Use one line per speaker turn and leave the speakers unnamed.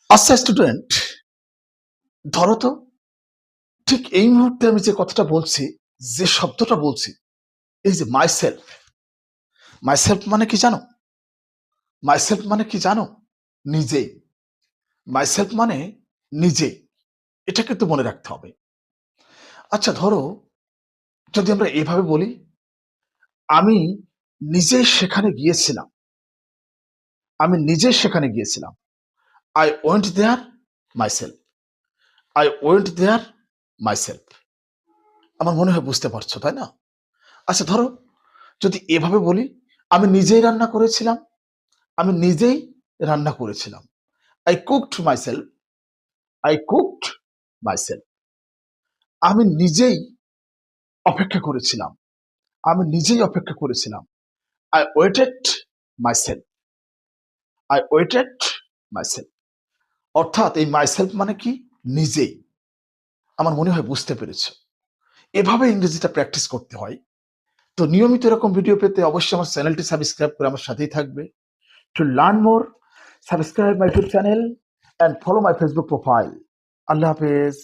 আচ্ছা স্টুডেন্ট, ধরো তো ঠিক এই মুহূর্তে আমি যে কথাটা বলছি, যে শব্দটা বলছি, এই যে মাইসেলফ। মাইসেলফ মানে কি জানো? মাইসেলফ মানে কি জানো? নিজেই। মাইসেলফ মানে নিজেই। এটা কিন্তু মনে রাখতে হবে। আচ্ছা ধরো, যদি আমরা এভাবে বলি, আমি নিজেই সেখানে গিয়েছিলাম। আমি নিজেই সেখানে গিয়েছিলাম। I went there myself. I went there myself. আমার মনে হয় বুঝতে পারছো, তাই না? আচ্ছা ধরো, যদি এভাবে বলি, আমি নিজেই রান্না করেছিলাম। আমি নিজেই রান্না করেছিলাম। I cooked myself. I cooked myself. আমি নিজেই অপেক্ষা করেছিলাম। আমি নিজেই অপেক্ষা করেছিলাম। I waited myself. I waited myself. অর্থাৎ এই মাইসেলফ মানে কি? নিজেই। আমার মনে হয় বুঝতে পেরেছো। এভাবে ইংরেজিটা প্র্যাকটিস করতে হয়। তো নিয়মিত এরকম ভিডিও পেতে অবশ্যই আমার চ্যানেলটি সাবস্ক্রাইব করে আমার সাথেই থাকবে। To learn more, subscribe my YouTube channel and follow my Facebook profile. Allah Hafiz.